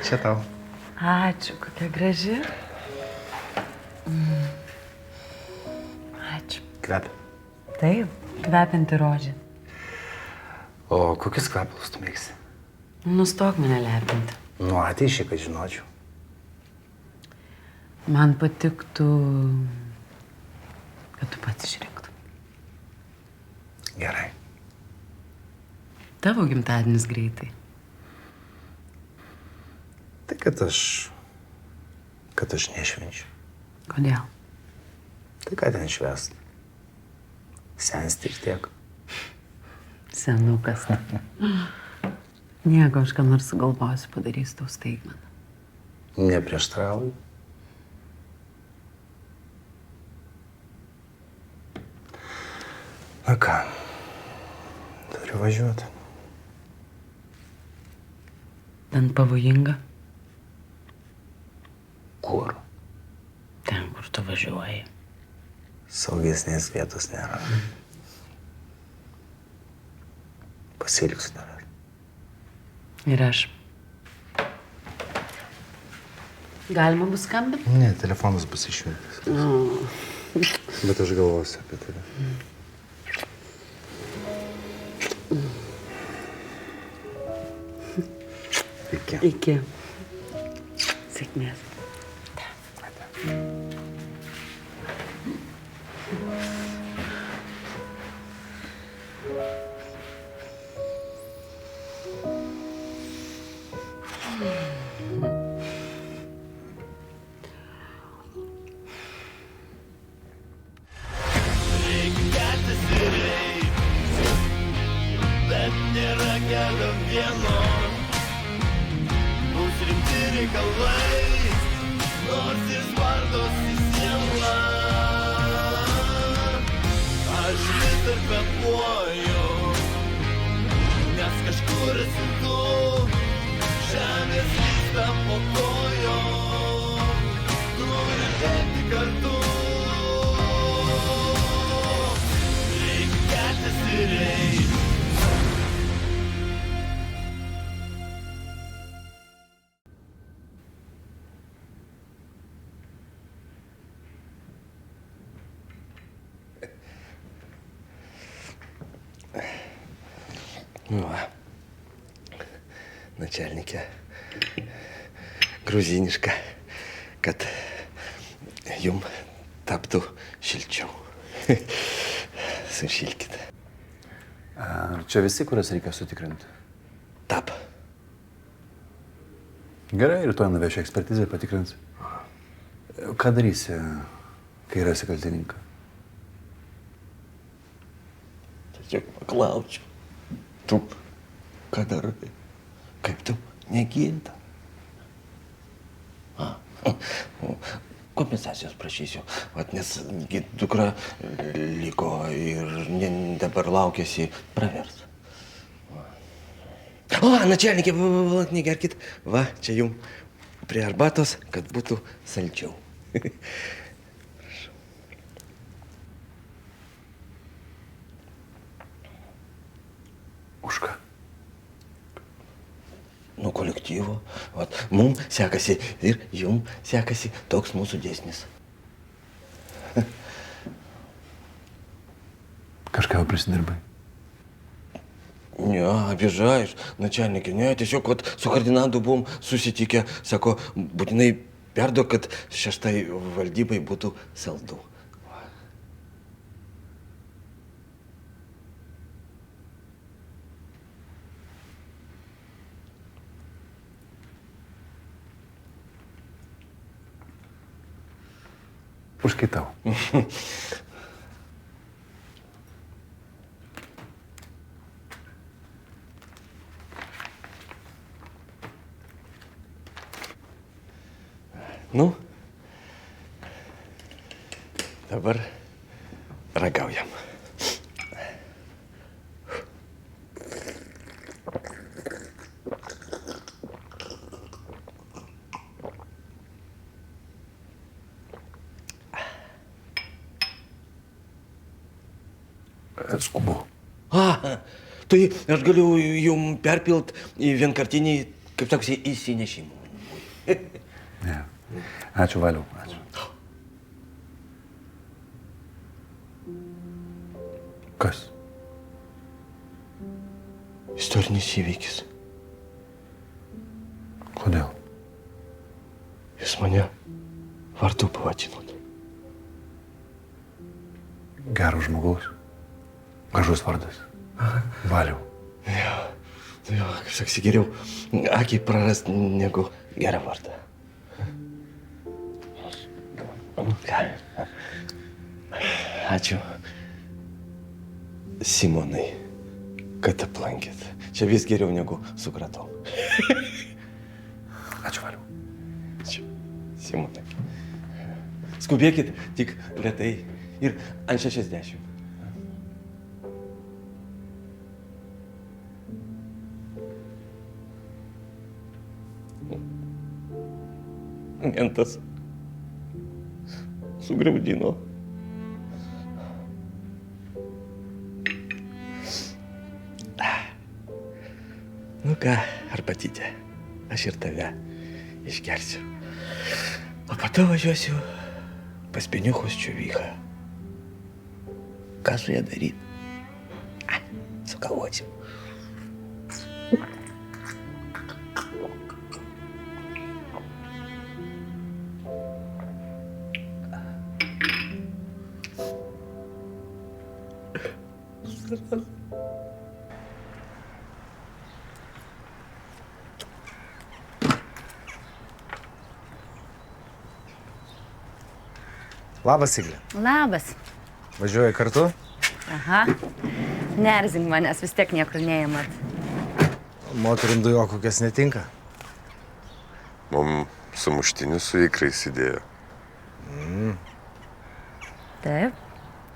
Čia tau. Ačiū, kokia graži. Ačiū. Kvepia. Taip, kvepinti rožė. O kokius kvepalus tu mėgsi? Nustok mane lepinti. Nu, ateišiai, kad žinočiau. Man patiktų, kad tu pats išrinktum. Gerai. Tavo gimtadienis greitai. Tai kad aš nešvenčiu. Kodėl? Tai ką ten švęst? Sensti ir tiek. Senukas. Nieko, aš ką nors sugalvosiu, padarysiu tau staigmeną. Neprieštarauju. Na ką, turiu važiuoti. Bent pavojinga? Kur? Ten, kur tu važiuoji. Saugesnės vietos nėra. Pasiilgsiu tavęs. Ir aš. Galima bus skambinti? Ne, telefonas bus išjungtas. Bet aš galvosiu apie tave. Iki. Iki. Sėkmės. Bet nėra kelio vieno, bus rimti reikalai, nors ir spardosi siela. Aš vis dar kvėpuoju, nes kažkur esi tu, žemės vyksta po kojom, turi bėgti kartu. Reikia keltis ir eiti. Nu, начальнике, gruziniška, kad jum taptų šilčiau. Sušilkit. Čia visi, kurias reikia sutikrinti? Tap. Gerai, rytoj nuvešiu ekspertizę, patikrinsi. Ką darysi, kai rasi kaltininką? Tiesiog paklaučiau. Tu ką darai? Kaip tu neginta? Kompensacijos prašysiu, nes dukra liko ir dabar laukiasi pravers. O, načelnikė, negerkit. Va, čia jum prie arbatos, kad būtų saldžiau. Už ką? Nuo kolektyvo. Vat, mums sekasi ir jum sekasi toks mūsų dėsnis. Kažką jau prisidirbai? Ne, обижаешь, начальники. Ne, tiesiog vat, su kardinantu buvom susitikę. Sako, būtinai perduok, kad šeštai valdybai būtų saldu. Užskaitau. Nu, dabar ragaujam. Skubu. Tai aš galiu jum perpilt į vienkartinį kaip toks įsinešimų. Ne. Ačiū, Valiau. Ačiū. Kas? Istorinis įvykis. Kodėl? Jūs mane vardu pavadinot. Geras žmogaus. Gražus vardas. Valiau. Jo, kaip sakysi, geriau akį prarast negu gerą vardą. Ačiū. Simonai, kad aplankėt. Čia vis geriau negu supratau. Ačiū, Valiau. Ačiū. Simonai. Skubėkit tik lėtai ir ant 60. Mentas sugriaudino. Nu ką, arbatytė, aš ir tave išgersiu. O po to važiuosiu pas peniuchus čiuvychą. Ką su ją daryt? Sugalvosim. Labas, Iglė. Labas. Važiuoji kartu? Aha. Nerzink manęs, vis tiek niekur neįmat. Moterim dujo kokias netinka. Mum sumuštinis su ikrais įdėjo. Taip.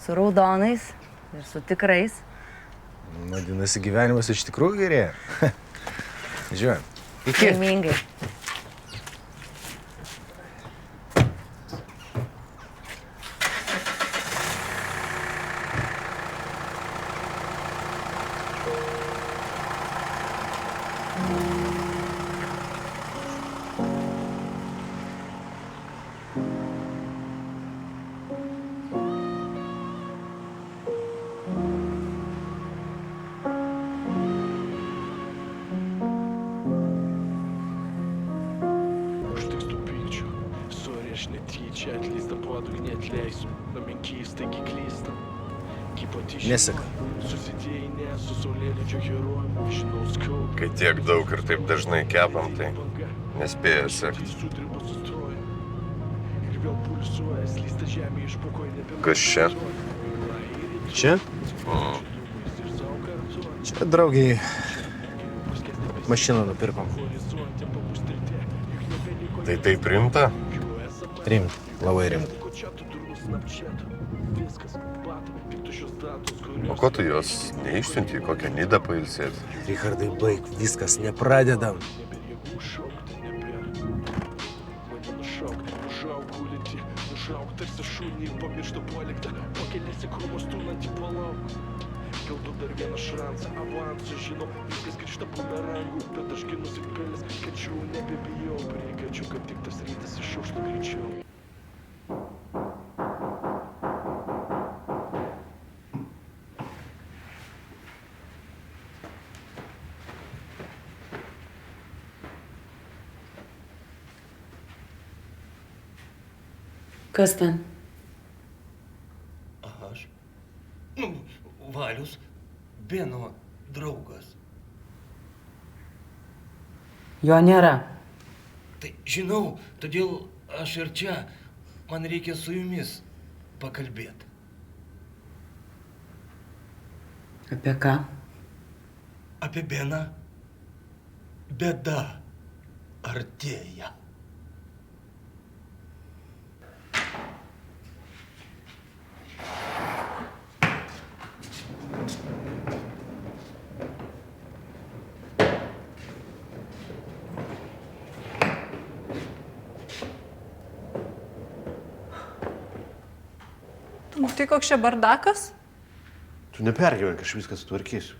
Su raudonais ir su tikrais. Vadinasi, gyvenimas iš tikrųjų gerėja. Žiūrėjom. Iki. Laimingai. Neseka. Kai tiek daug ir taip dažnai kepam, tai nespėja sekti. Kas čia? Čia? Čia draugiai mašiną nupirkom. Tai taip rimta? Rimta, labai rimta. O ko tu jos neišsiunti į kokią nidą pailsėti? Richardai, baig, viskas, nepradedam. Kas ten? Aš? Valius, Beno draugas. Jo nėra. Tai žinau, todėl aš ir čia. Man reikia su jumis pakalbėti. Apie ką? Apie Beną. Bėda artėja. Tu matai, koks čia bardakas? Tu nepergyvenk, aš viską sutvarkysiu.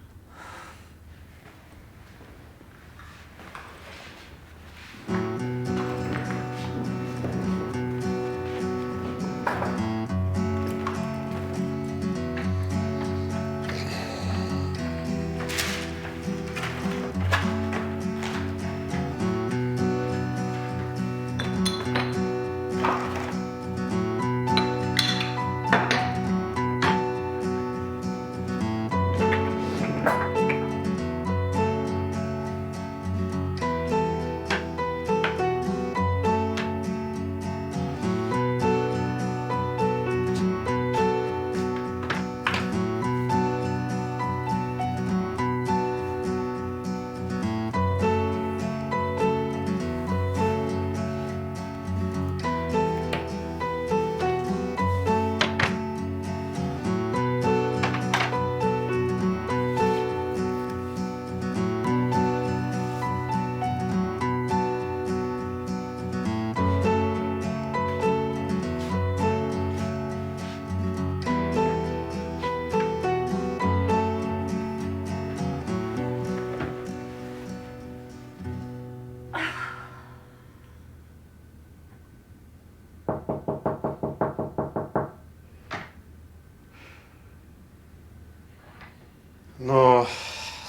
Nu,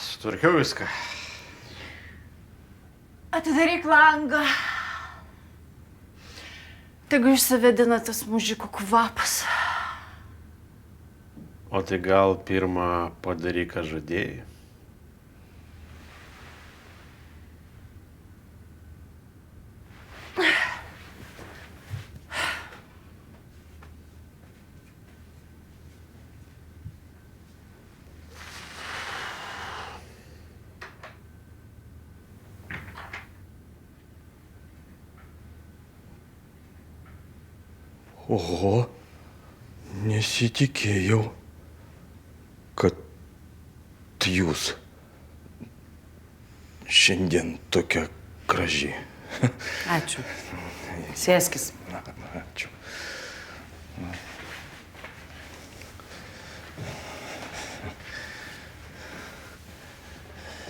sutvarkiau viską. Atidaryk langą. Tegu išsivedina tas mužikų kvapas. O tai gal pirmą padaryk, ką žadėjai? Oho, nesitikėjau, kad jūs šiandien tokia graži. Ačiū. Sėskis. Ačiū.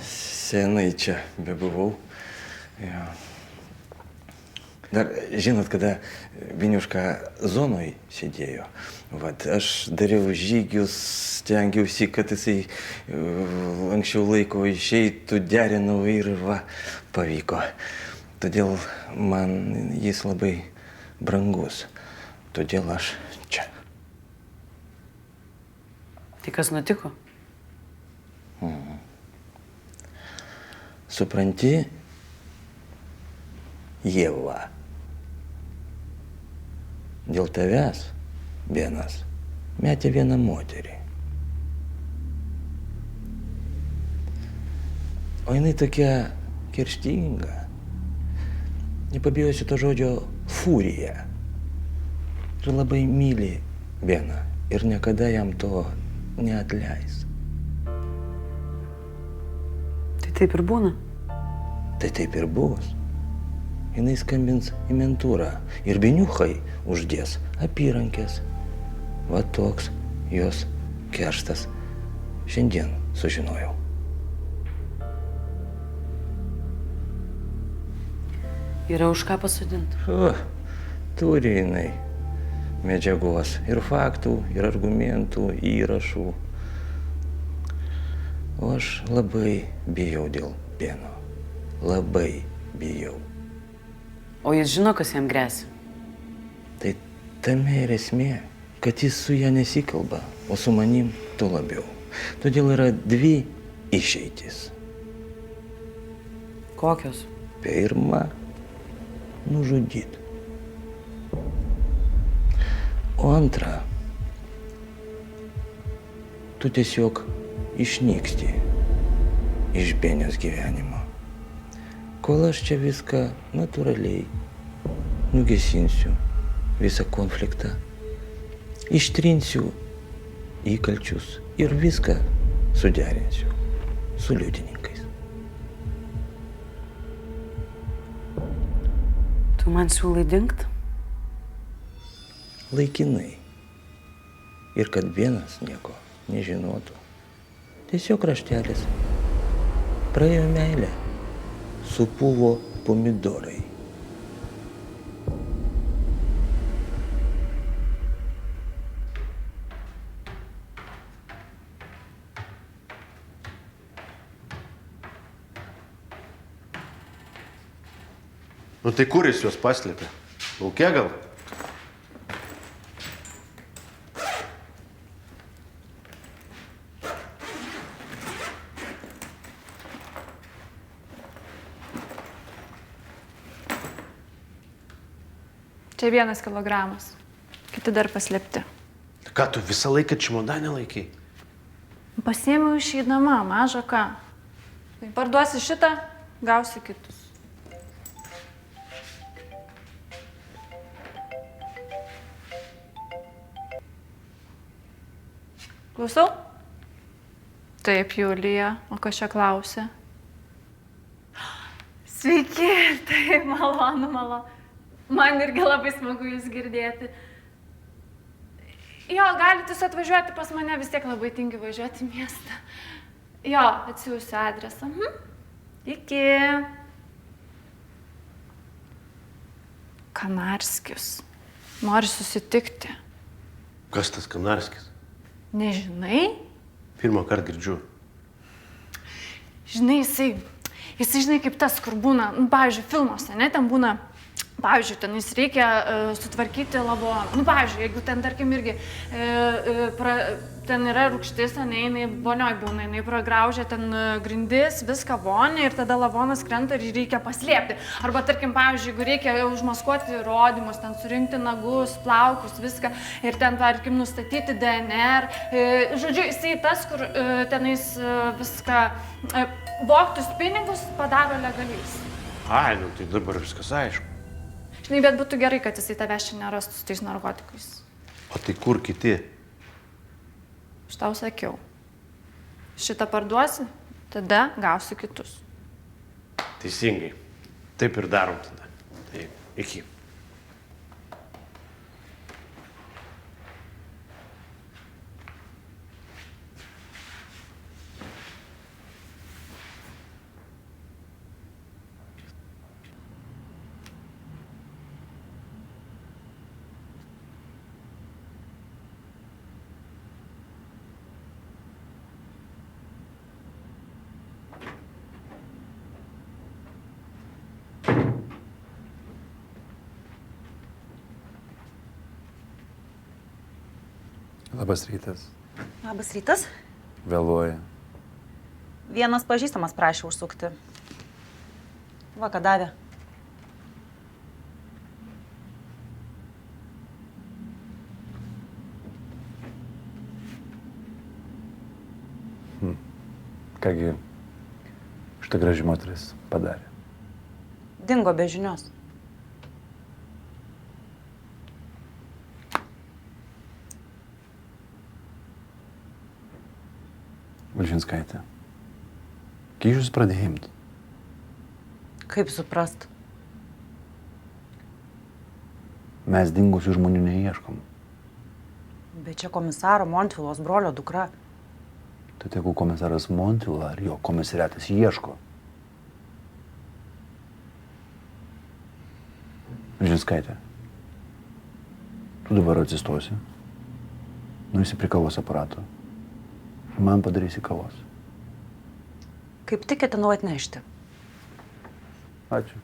Senai čia bebuvau. Ja. Dar žinot, kada Viniuška zonoj sėdėjo, vat, aš dariau žygius, stengiausi, kad jisai anksčiau laiko išeitų, derinau ir va, pavyko. Todėl man jis labai brangus. Todėl aš čia. Tai kas nutiko? Supranti, Ieva, dėl tavęs vienas metė vieną moterį. O jinai tokia kerštinga, nepabijosiu to žodžio, furija. Ir labai myli vieną ir niekada jam to neatleis. Tai taip ir būna. Tai taip ir bus. Jinai skambins į mentūrą ir Beniuchai uždės apyrankės. Va toks jos kerštas. Šiandien sužinojau. Yra už ką pasodinti. Turi jinai medžiagos ir faktų, ir argumentų, įrašų. O aš labai bijau dėl Beno. Labai bijau. O jis žino, kas jam grėsia. Tai tame ir esmė, kad jis su ja nesikalba, o su manim tuo labiau. Todėl yra dvi išeitis. Kokios? Pirma, nužudyti. O antra, tu tiesiog išnyksti iš Benės gyvenimo. Kol aš čia viską natūraliai nugesinsiu, visą konfliktą, ištrinsiu įkalčius ir viską suderinsiu su liudininkais. Tu man siūlai dingt? Laikinai. Ir kad vienas nieko nežinotų. Tiesiog raštelis. Praėjo meilė. Supuvo pomidorai. Nu tai kur jis juos paslėpė? Lauke gal? Čia 1 kilogramas. Kiti dar paslėpti. Ką tu visą laiką čimodanę laikai? Pasiėmiau išeidama, maža ką. Tai parduosi šitą, gausi kitus. Klausau? Taip, Julija. O kas čia klausė? Sveiki, tai malonu, malonu. Man irgi labai smagu jūs girdėti. Jo, galite jūs atvažiuoti pas mane, vis tiek labai tingi važiuoti į miestą. Jo, atsiųsiu adresą. Iki. Kanarskis. Nori susitikti. Kas tas Kanarskis? Nežinai? Pirmą kartą girdžiu. Žinai, jisai, žinai, kaip tas, kur būna, nu, pavyzdžiui, filmuose, ne, ten būna, pavyzdžiui, ten jis reikia sutvarkyti lavoną. Nu, pavyzdžiui, jeigu ten, tarkim, irgi ten yra rūgštis, ne, jinai vonioj būna, jinai pragraužia ten grindis, viską vonį ir tada lavonas krenta ir jį reikia paslėpti. Arba, tarkim, pavyzdžiui, jeigu reikia užmaskuoti įrodymus, ten surinkti nagus, plaukus, viską ir ten, tarkim, nustatyti DNR. Žodžiu, jisai tas, kur tenais viską, vogtus pinigus padaro legaliais. Ai, nu tai dabar viskas aišku. Žinai, bet būtų gerai, kad jisai tavęs čia nerastų su tais narkotikais. O tai kur kiti? Aš tau sakiau. Šitą parduosi, tada gausi kitus. Teisingai. Taip ir darom tada. Tai iki. Labas rytas. Labas rytas. Vėluoja. Vienas pažįstamas prašė užsukti. Va, ką davė. Kągi, šitą graži moteris padarė. Dingo be žinios. Vilčinskaitė. Kyšius pradėjai imti. Kaip suprast? Mes dingusių žmonių neieškom. Bet čia komisaro Montvilos brolio dukra. Tai tegu komisaras Montvila ar jo komisariatas ieško. Vilčinskaitė. Tu dabar atsistosi. Nueisi prie kavos aparato. Man padarysi kavos. Kaip tik ketinau atnešti. Ačiū.